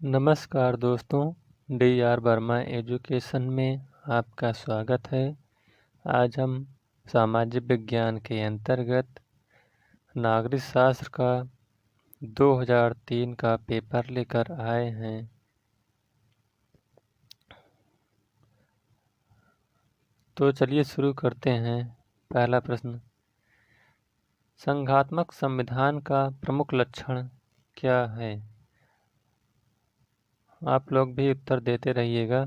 नमस्कार दोस्तों, D R Verma education में आपका स्वागत है। आज हम सामाजिक विज्ञान के अंतर्गत नागरिक शास्त्र का 2003 का पेपर लेकर आए हैं। तो चलिए शुरू करते हैं। पहला प्रश्न, संघात्मक संविधान का प्रमुख लक्षण क्या है? आप लोग भी उत्तर देते रहिएगा।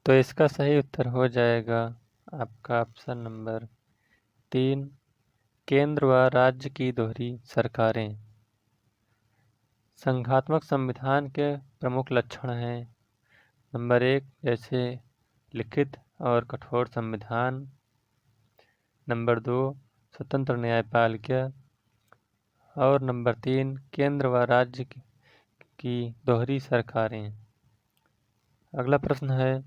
तो इसका सही उत्तर हो जाएगा आपका ऑप्शन नंबर 3, केंद्र व राज्य की दोहरी सरकारें। संघात्मक संविधान के प्रमुख लक्षण हैं नंबर 1, जैसे लिखित और कठोर संविधान। नंबर 2, स्वतंत्र न्यायपालिका। और नंबर 3, केंद्र व राज्य की दोहरी सरकारें। अगला प्रश्न है,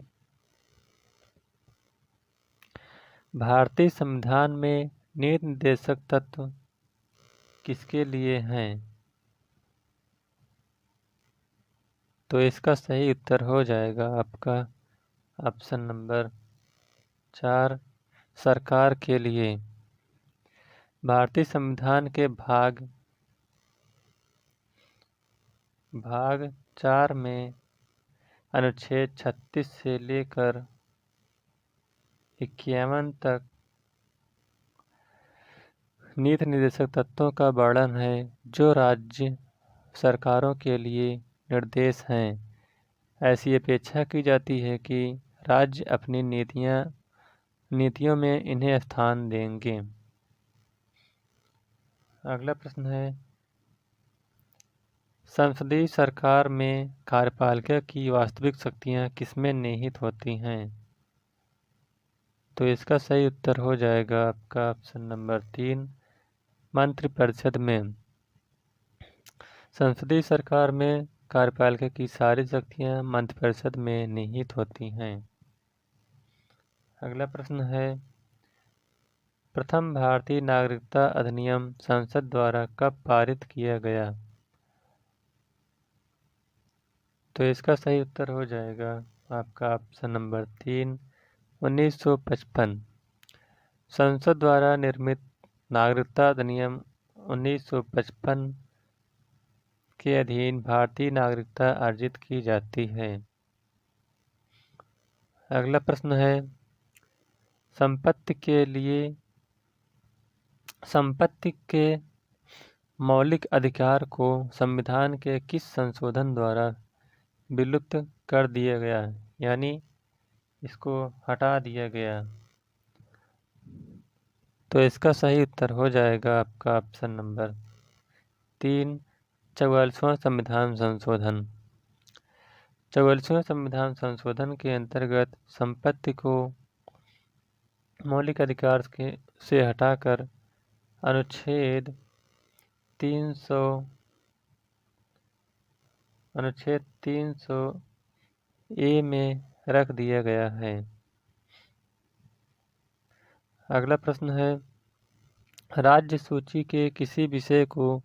भारतीय संविधान में नीति निर्देशक तत्व किसके लिए हैं? तो इसका सही उत्तर हो जाएगा आपका ऑप्शन नंबर 4, सरकार के लिए। भारतीय संविधान के भाग 4 में अनुच्छेद 36 से लेकर 51 तक नीति निर्देशक तत्वों का वर्णन है जो राज्य सरकारों के लिए निर्देश हैं। ऐसी अपेक्षा की जाती है कि राज्य अपनी नीतियों में इन्हें स्थान देंगे। अगला प्रश्न है, संसदीय सरकार में कार्यपालिका की वास्तविक शक्तियां किसमें निहित होती हैं? तो इसका सही उत्तर हो जाएगा आपका ऑप्शन नंबर 3, मंत्रिपरिषद में। संसदीय सरकार में कार्यपालिका की सारी शक्तियां मंत्रिपरिषद में निहित होती हैं। अगला प्रश्न है, प्रथम भारतीय नागरिकता अधिनियम संसद द्वारा कब पारित किया गया? तो इसका सही उत्तर हो जाएगा आपका ऑप्शन नंबर 3, 1955। संसद द्वारा निर्मित नागरिकता अधिनियम 1955 के अधीन भारतीय नागरिकता अर्जित की जाती है। अगला प्रश्न है, संपत्ति के मौलिक अधिकार को संविधान के किस संशोधन द्वारा विलुप्त कर दिया गया, यानी इसको हटा दिया गया? तो इसका सही उत्तर हो जाएगा आपका ऑप्शन नंबर 3, 44वां संविधान संशोधन। 44वें संविधान संशोधन के अंतर्गत संपत्ति को मौलिक अधिकार से हटाकर अनुच्छेद 300 ए में रख दिया गया है। अगला प्रश्न है, राज्य सूची के किसी विषय को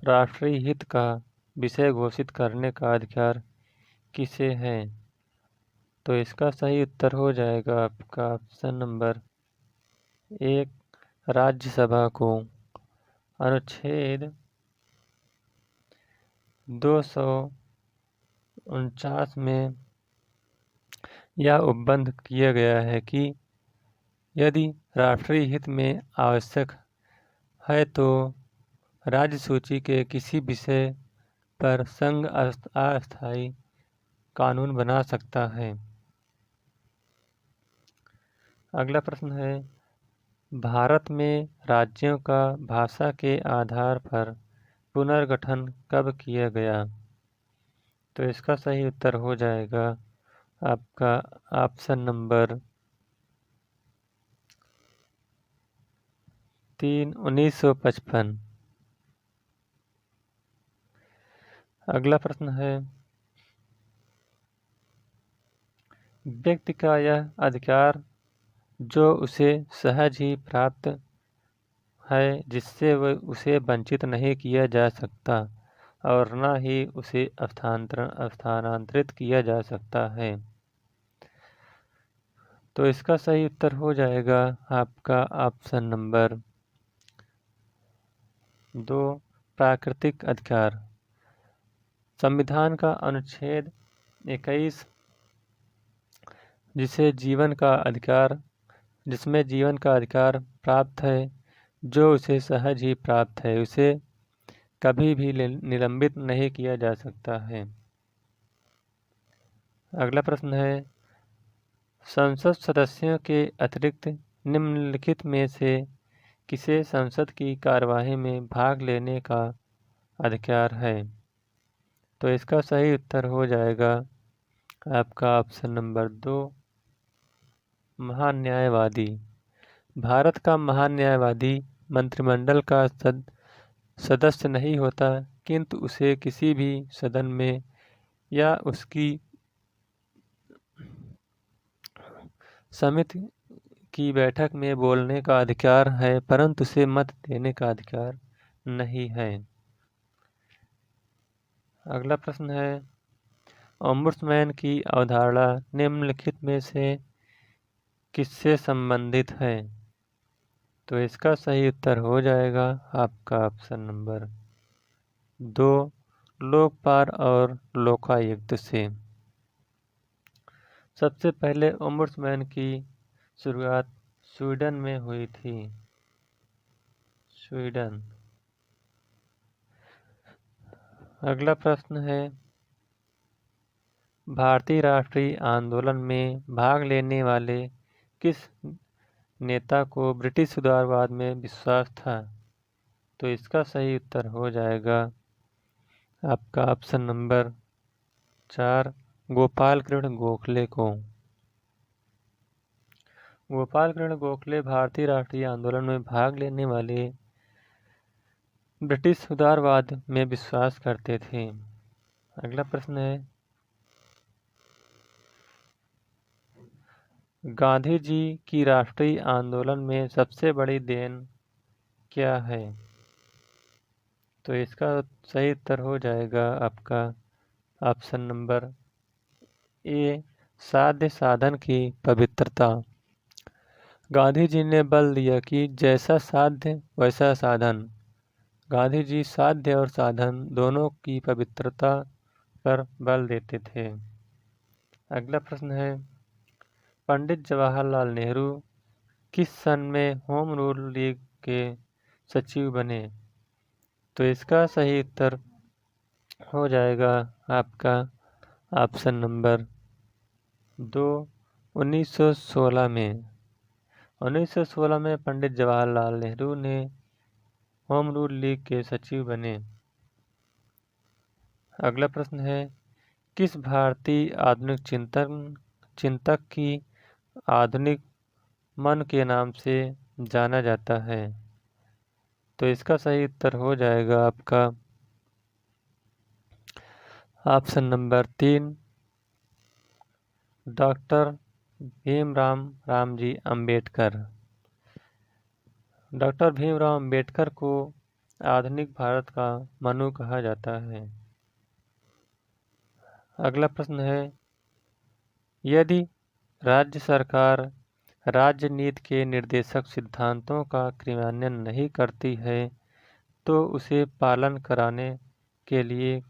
राष्ट्रीय हित का विषय घोषित करने का अधिकार किसे है? तो इसका सही उत्तर हो जाएगा आपका ऑप्शन नंबर 1, राज्यसभा को। अनुच्छेद 249 में यह उपबंध किया गया है कि यदि राष्ट्रीय हित में आवश्यक है तो राज्य सूची के किसी विषय पर संघ अस्थायी कानून बना सकता है। अगला प्रश्न है, भारत में राज्यों का भाषा के आधार पर पुनर्गठन कब किया गया? तो इसका सही उत्तर हो जाएगा आपका ऑप्शन नंबर 3, 1955। अगला प्रश्न है, व्यक्ति का यह अधिकार जो उसे सहज ही प्राप्त है, जिससे वह उसे वंचित नहीं किया जा सकता, और न ही उसे स्थानांतरित किया जा सकता है। तो इसका सही उत्तर हो जाएगा आपका ऑप्शन नंबर 2, प्राकृतिक अधिकार। संविधान का अनुच्छेद 21 जिसमें जीवन का अधिकार प्राप्त है, जो उसे सहज ही प्राप्त है, उसे कभी भी निलंबित नहीं किया जा सकता है। अगला प्रश्न है, संसद सदस्यों के अतिरिक्त निम्नलिखित में से किसे संसद की कार्यवाही में भाग लेने का अधिकार है? तो इसका सही उत्तर हो जाएगा आपका ऑप्शन नंबर 2, महान्यायवादी। भारत का महान्यायवादी मंत्रिमंडल का सदस्य नहीं होता, किंतु उसे किसी भी सदन में या उसकी समिति की बैठक में बोलने का अधिकार है, परंतु उसे मत देने का अधिकार नहीं है। अगला प्रश्न है, ओम्बुड्समैन की अवधारणा निम्नलिखित में से किससे संबंधित है? तो इसका सही उत्तर हो जाएगा आपका ऑप्शन नंबर 2, लोकपाल और लोकायुक्त से। सबसे पहले ओम्बुड्समैन की शुरुआत स्वीडन में हुई थी। स्वीडन। अगला प्रश्न है, भारतीय राष्ट्रीय आंदोलन में भाग लेने वाले किस नेता को ब्रिटिश उदारवाद में विश्वास था? तो इसका सही उत्तर हो जाएगा आपका ऑप्शन नंबर 4, गोपाल कृष्ण गोखले को। गोपाल कृष्ण गोखले भारतीय राष्ट्रीय आंदोलन में भाग लेने वाले ब्रिटिश उदारवाद में विश्वास करते थे। अगला प्रश्न है, गांधी जी की राष्ट्रीय आंदोलन में सबसे बड़ी देन क्या है? तो इसका सही उत्तर हो जाएगा आपका ऑप्शन नंबर ए, साध्य साधन की पवित्रता। गांधी जी ने बल दिया कि जैसा साध्य वैसा साधन। गांधी जी साध्य और साधन दोनों की पवित्रता पर बल देते थे। अगला प्रश्न है, पंडित जवाहरलाल नेहरू किस सन में होम रूल लीग के सचिव बने? तो इसका सही उत्तर हो जाएगा आपका ऑप्शन नंबर 2, 1916 में। 1916 में पंडित जवाहरलाल नेहरू ने होम रूल लीग के सचिव बने। अगला प्रश्न है, किस भारतीय आधुनिक चिंतक की आधुनिक मन के नाम से जाना जाता है? तो इसका सही उत्तर हो जाएगा आपका option number 3, doctor Bhimrao Ramji Ambedkar. Doctor Bhimrao Ambedkar को आधुनिक भारत का मनु कहा जाता है। अगला प्रश्न है, यदि राज्य सरकार राजनीति के निर्देशक सिद्धांतों का क्रियान्वयन नहीं करती है, तो उसे पालन कराने के लिए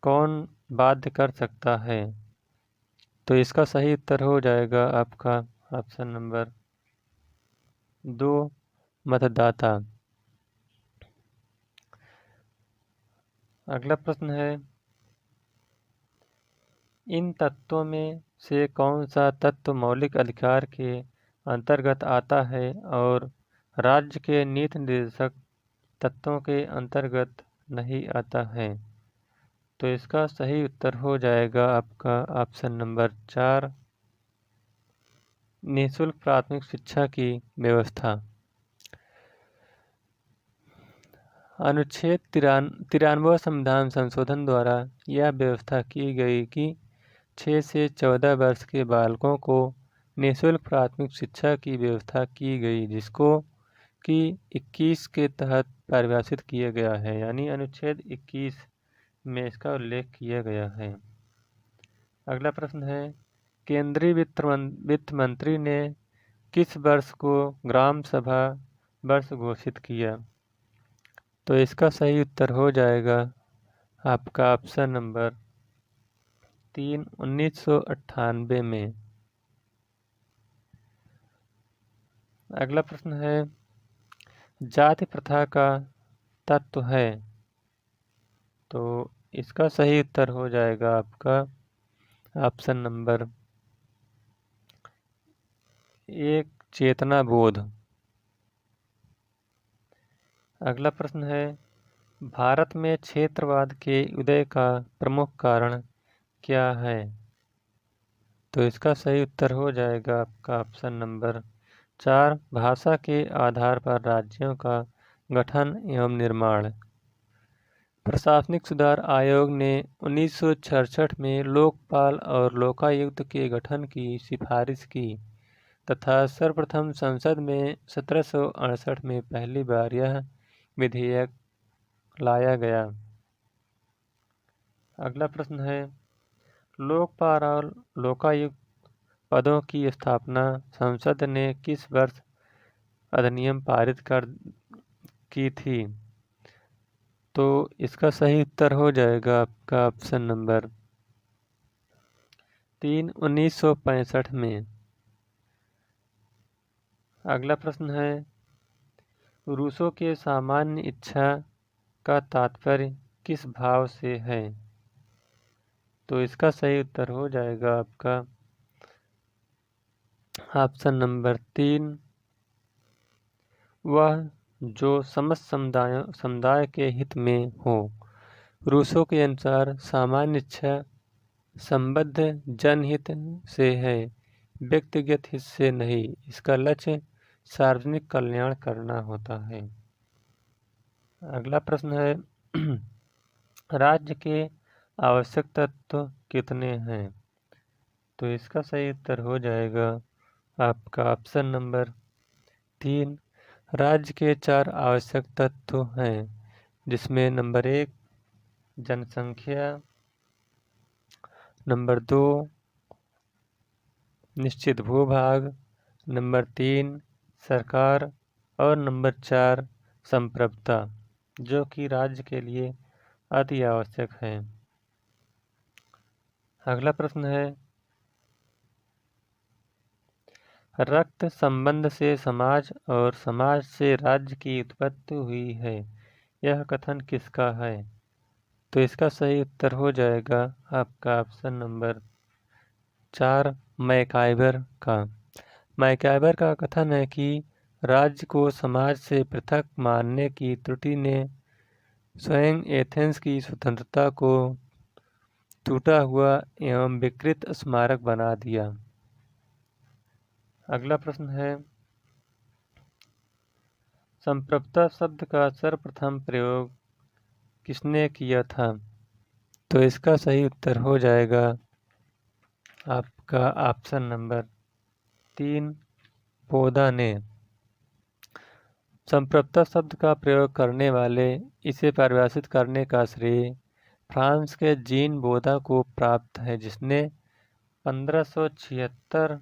कौन बाध्य कर सकता है? तो इसका सही उत्तर हो जाएगा आपका ऑप्शन नंबर 2, मतदाता। अगला प्रश्न है, इन तत्वों में से कौन सा तत्व मौलिक अधिकार के अंतर्गत आता है और राज्य के नीति निर्देशक तत्वों के अंतर्गत नहीं आता है? तो इसका सही उत्तर हो जाएगा आपका ऑप्शन नंबर 4, निःशुल्क प्राथमिक शिक्षा की व्यवस्था। अनुच्छेद 93 संविधान संशोधन द्वारा यह व्यवस्था की गई कि 6 से 14 वर्ष के बालकों को निःशुल्क प्राथमिक शिक्षा की व्यवस्था की गई, जिसको की 21 के तहत परिभाषित किया गया है, यानी अनुच्छेद 21 में इसका उल्लेख किया गया है। अगला प्रश्न है, केंद्रीय वित्त मंत्री ने किस वर्ष को ग्राम सभा वर्ष घोषित किया? तो इसका सही उत्तर हो जाएगा आपका ऑप्शन नंबर 3, 1998 में। अगला प्रश्न है, जाति प्रथा का तत्व है? तो इसका सही उत्तर हो जाएगा आपका ऑप्शन नंबर 1, चेतना बोध। अगला प्रश्न है, भारत में क्षेत्रवाद के उदय का प्रमुख कारण क्या है? तो इसका सही उत्तर हो जाएगा आपका ऑप्शन नंबर 4, भाषा के आधार पर राज्यों का गठन एवं निर्माण। प्रशासनिक सुधार आयोग ने 1966 में लोकपाल और लोकायुक्त के गठन की सिफारिश की तथा सर्वप्रथम संसद में 1768 में पहली बार यह विधेयक लाया गया। अगला प्रश्न है, लोकपाल और लोकायुक्त पदों की स्थापना संसद ने किस वर्ष अधिनियम पारित की थी? तो इसका सही उत्तर हो जाएगा आपका ऑप्शन नंबर 3, 1965 में। अगला प्रश्न है, रूसों के सामान्य इच्छा का तात्पर्य किस भाव से है? तो इसका सही उत्तर हो जाएगा आपका ऑप्शन नंबर 3, वह जो समस्त समुदाय के हित में हो। रूसों के अनुसार सामान्य इच्छा संबद्ध जनहित से है, व्यक्तिगत हित से नहीं। इसका लक्ष्य सार्वजनिक कल्याण करना होता है। अगला प्रश्न है, राज्य के आवश्यक तत्व कितने हैं? तो इसका सही उत्तर हो जाएगा आपका ऑप्शन नंबर 3, राज्य के 4 आवश्यक तत्व हैं, जिसमें नंबर 1 जनसंख्या, नंबर 2 निश्चित भूभाग, नंबर 3 सरकार और नंबर 4 संप्रभुता, जो कि राज्य के लिए अति आवश्यक है। अगला प्रश्न है, रक्त संबंध से समाज और समाज से राज्य की उत्पत्ति हुई है, यह कथन किसका है? तो इसका सही उत्तर हो जाएगा आपका ऑप्शन नंबर 4, मैकाइवर का। मैकाइवर का कथन है कि राज्य को समाज से पृथक मानने की त्रुटि ने स्वयं एथेंस की स्वतंत्रता को टूटा हुआ एवं विकृत स्मारक बना दिया। अगला प्रश्न है, संप्रभुता शब्द का सर्वप्रथम प्रयोग किसने किया था? तो इसका सही उत्तर हो जाएगा आपका ऑप्शन नंबर 3, पोदा ने। संप्रभुता शब्द का प्रयोग करने वाले इसे परिभाषित करने का श्रेय फ्रांस के जीन बोदा को प्राप्त है, जिसने 1576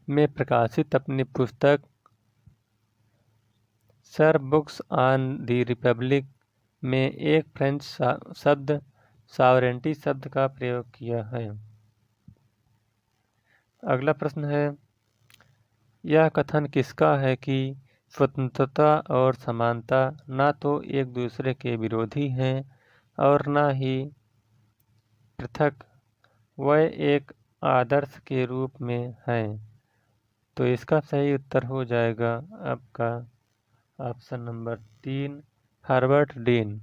में प्रकाशित अपनी पुस्तक sir books on the Republic में एक फ्रेंच शब्द सॉवरेंटी शब्द का प्रयोग किया है। अगला प्रश्न है, यह कथन किसका है कि स्वतंत्रता और समानता ना तो एक दूसरे के विरोधी हैं और ना ही पृथक, वह एक आदर्श के रूप में हैं? तो इसका सही उत्तर हो जाएगा आपका option number 3, Herbert dean.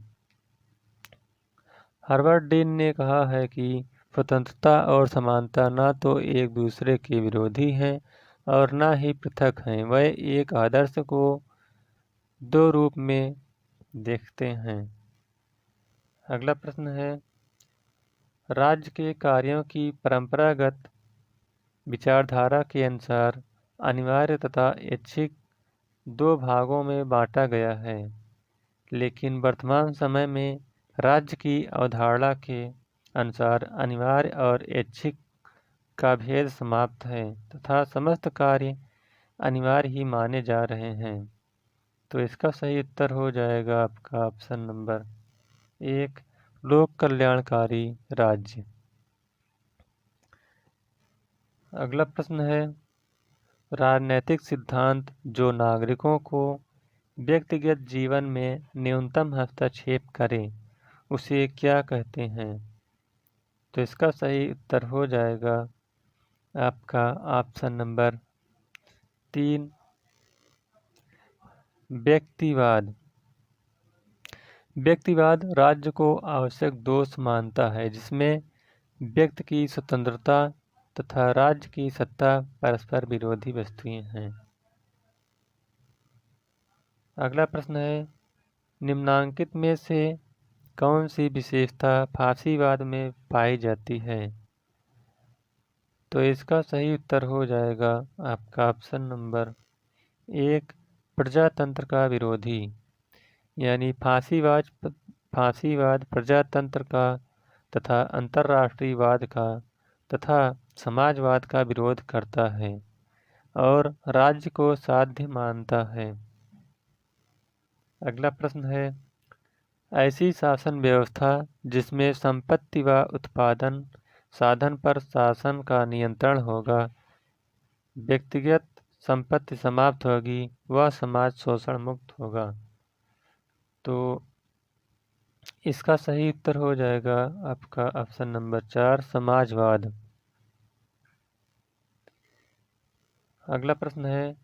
Herbert dean ने कहा है कि स्वतंत्रता और समानता ना तो एक दूसरे के विरोधी हैं और ना ही पृथक हैं, वह एक आदर्श को दो रूप में देखते हैं। अगला प्रश्न है, राज्य के कार्यों की परंपरागत विचारधारा के अनुसार अनिवार्य तथा ऐच्छिक दो भागों में बांटा गया है, लेकिन वर्तमान समय में राज्य की अवधारणा के अनुसार अनिवार्य और ऐच्छिक का भेद समाप्त है तथा समस्त कार्य अनिवार्य ही माने जा रहे हैं। तो इसका सही उत्तर हो जाएगा आपका ऑप्शन नंबर 1, लोक कल्याणकारी राज्य। अगला प्रश्न है, राजनैतिक सिद्धांत जो नागरिकों को व्यक्तिगत जीवन में न्यूनतम हस्तक्षेप करे उसे क्या कहते हैं? तो इसका सही उत्तर हो जाएगा आपका ऑप्शन नंबर 3, व्यक्तिवाद। व्यक्तिवाद राज्य को आवश्यक दोष मानता है जिसमें व्यक्ति की स्वतंत्रता तथा राज्य की सत्ता परस्पर विरोधी वस्तुएं हैं। अगला प्रश्न है, निम्नांकित में से कौन सी विशेषता फासीवाद में पाई जाती है? तो इसका सही उत्तर हो जाएगा आपका ऑप्शन नंबर 1, प्रजातंत्र का विरोधी। यानी फांसीवाद प्रजातंत्र का तथा अंतर्राष्ट्रीयवाद का तथा समाजवाद का विरोध करता है और राज्य को साध्य मानता है। अगला प्रश्न है, ऐसी शासन व्यवस्था जिसमें संपत्ति व उत्पादन साधन पर शासन का नियंत्रण होगा, व्यक्तिगत संपत्ति समाप्त होगी व समाज शोषण मुक्त होगा। तो इसका सही उत्तर हो जाएगा आपका ऑप्शन नंबर 4, समाजवाद। अगला प्रश्न है,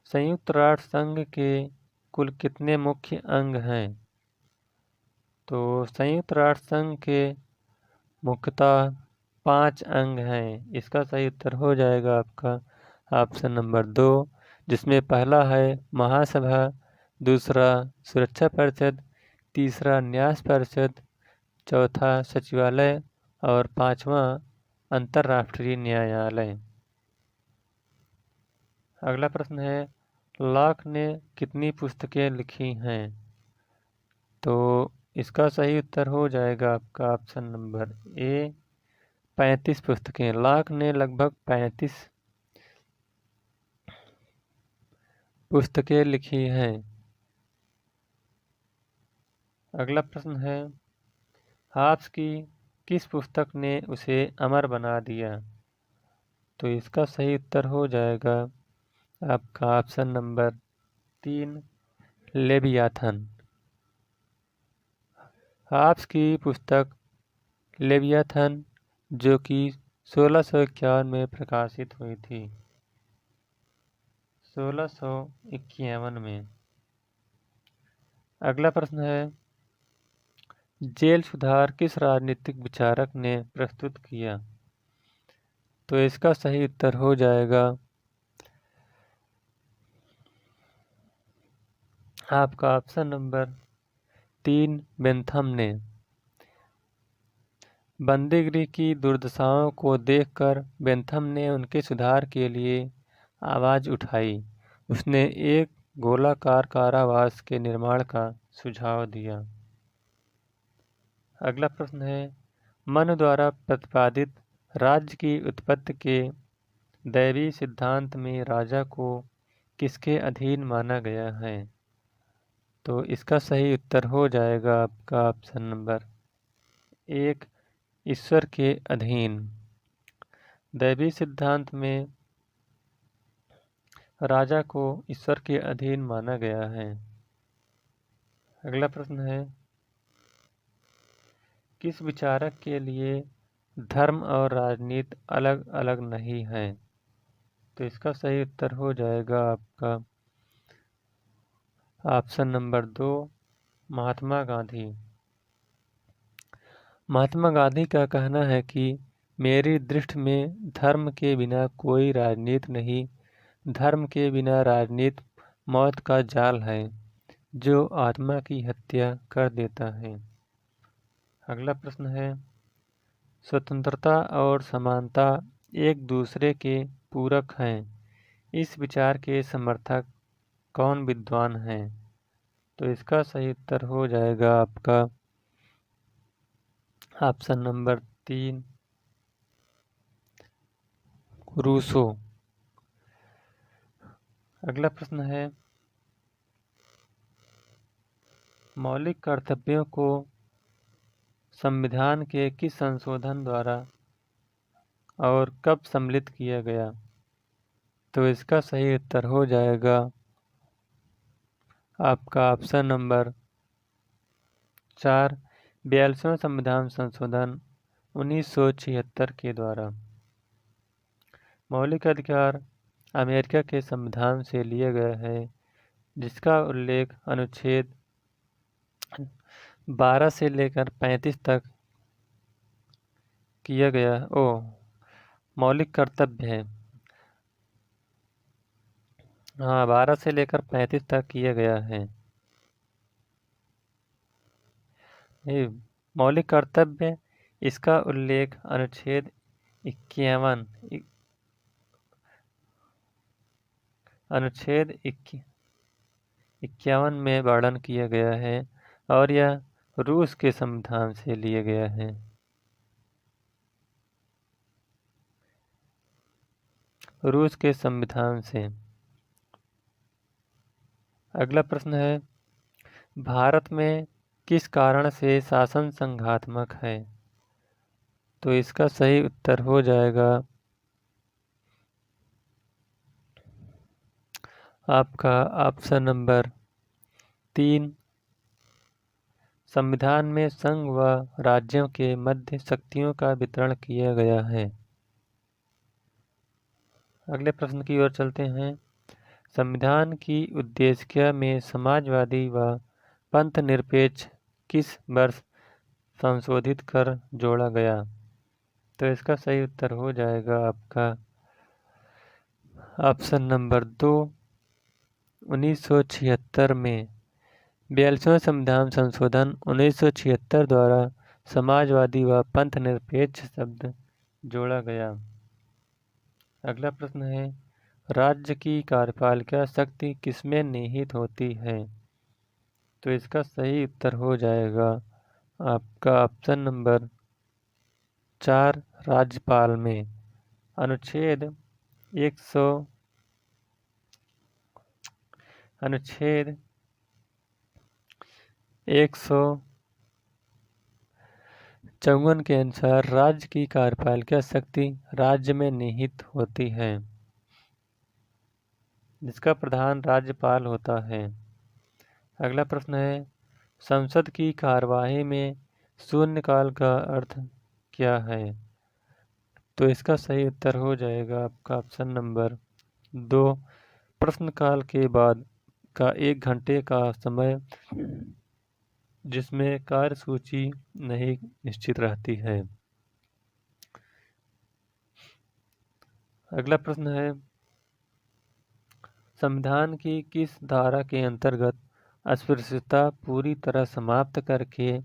संयुक्त राष्ट्र संघ के कुल कितने मुख्य अंग हैं? तो संयुक्त राष्ट्र संघ के मुख्यतः 5 अंग हैं। इसका सही उत्तर हो जाएगा आपका ऑप्शन नंबर 2, जिसमें पहला है महासभा, दूसरा सुरक्षा परिषद, तीसरा न्यास परिषद, चौथा सचिवालय और पांचवा अंतर्राष्ट्रीय न्यायालय। अगला प्रश्न है, लॉक ने कितनी पुस्तकें लिखी हैं? तो इसका सही उत्तर हो जाएगा आपका ऑप्शन नंबर ए, 35 पुस्तकें। लॉक ने लगभग 35 पुस्तकें लिखी हैं। अगला प्रश्न है, हाब्स की किस पुस्तक ने उसे अमर बना दिया? तो इसका सही उत्तर हो जाएगा आपका ऑप्शन नंबर 3, लेवियाथन। हाब्स की पुस्तक लेवियाथन जो कि 1651 में प्रकाशित हुई थी। 1651 में। अगला प्रश्न है, जेल सुधार किस राजनीतिक विचारक ने प्रस्तुत किया? तो इसका सही उत्तर हो जाएगा आपका ऑप्शन नंबर 3, बेंथम ने। बंदीगृह की दुर्दशाओं को देखकर बेंथम ने उनके सुधार के लिए आवाज़ उठाई। उसने एक गोलाकार कारावास के निर्माण का सुझाव दिया। अगला प्रश्न है, मनु द्वारा प्रतिपादित राज्य की उत्पत्ति के दैवी सिद्धांत में राजा को किसके अधीन माना गया है? तो इसका सही उत्तर हो जाएगा आपका ऑप्शन नंबर 1, ईश्वर के अधीन। दैवी सिद्धांत में राजा को ईश्वर के अधीन माना गया है। अगला प्रश्न है, किस विचारक के लिए धर्म और राजनीति अलग अलग नहीं है? तो इसका सही उत्तर हो जाएगा आपका ऑप्शन नंबर 2, महात्मा गांधी। महात्मा गांधी का कहना है कि मेरी दृष्टि में धर्म के बिना कोई राजनीति नहीं, धर्म के बिना राजनीति मौत का जाल है जो आत्मा की हत्या कर देता है। अगला प्रश्न है, स्वतंत्रता और समानता एक दूसरे के पूरक हैं, इस विचार के समर्थक कौन विद्वान हैं? तो इसका सही उत्तर हो जाएगा आपका ऑप्शन नंबर 3, रूसो। अगला प्रश्न है, मौलिक कर्तव्यों को संविधान के किस संशोधन द्वारा और कब सम्मिलित किया गया? तो इसका सही उत्तर हो जाएगा आपका ऑप्शन नंबर 4, 42वां संविधान संशोधन 1976 के द्वारा। मौलिक अधिकार अमेरिका के संविधान से लिया गया है, जिसका उल्लेख अनुच्छेद 12 से लेकर 35 तक किया गया। मौलिक कर्तव्य है, हाँ, 12 से लेकर 35 तक किया गया है। ये मौलिक कर्तव्य, इसका उल्लेख अनुच्छेद 51 में वर्णन किया गया है और यह रूस के संविधान से लिया गया है। रूस के संविधान से। अगला प्रश्न है, भारत में किस कारण से शासन संघात्मक है? तो इसका सही उत्तर हो जाएगा आपका ऑप्शन नंबर 3, संविधान में संघ व राज्यों के मध्य शक्तियों का वितरण किया गया है। अगले प्रश्न की ओर चलते हैं, संविधान की उद्देशिका में समाजवादी व पंथ निरपेक्ष किस वर्ष संशोधित कर जोड़ा गया? तो इसका सही उत्तर हो जाएगा आपका ऑप्शन नंबर 2, 1976 में। 42वां संविधान संशोधन 1976 द्वारा समाजवादी व पंथ निरपेक्ष शब्द जोड़ा गया। अगला प्रश्न है, राज्य की कार्यपालिका शक्ति किसमें निहित होती है? तो इसका सही उत्तर हो जाएगा आपका ऑप्शन नंबर 4, राज्यपाल में। अनुच्छेद 154 के अनुसार राज्य की कार्यपालिका शक्ति राज्य में निहित होती है, जिसका प्रधान राज्यपाल होता है। अगला प्रश्न है, संसद की कार्यवाही में शून्यकाल का अर्थ क्या है? तो इसका सही उत्तर हो जाएगा आपका ऑप्शन नंबर 2, प्रश्नकाल के बाद का 1 घंटे का समय जिसमें कार्यसूची नहीं निश्चित रहती है। अगला प्रश्न है, संविधान की किस धारा के अंतर्गत अस्पृश्यता पूरी तरह समाप्त करके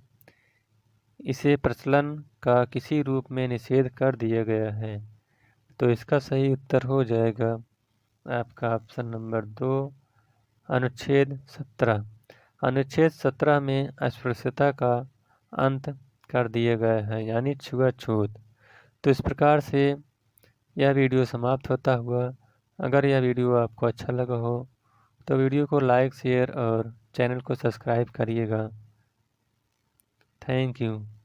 इसे प्रचलन का किसी रूप में निषेध कर दिया गया है? तो इसका सही उत्तर हो जाएगा आपका ऑप्शन नंबर 2, अनुच्छेद 17। अनुच्छेद 17 में अस्पृश्यता का अंत कर दिया गया है, यानी छुआछूत। तो इस प्रकार से यह वीडियो समाप्त होता हुआ। अगर यह वीडियो आपको अच्छा लगा हो तो वीडियो को लाइक, शेयर और चैनल को सब्सक्राइब करिएगा। Thank you.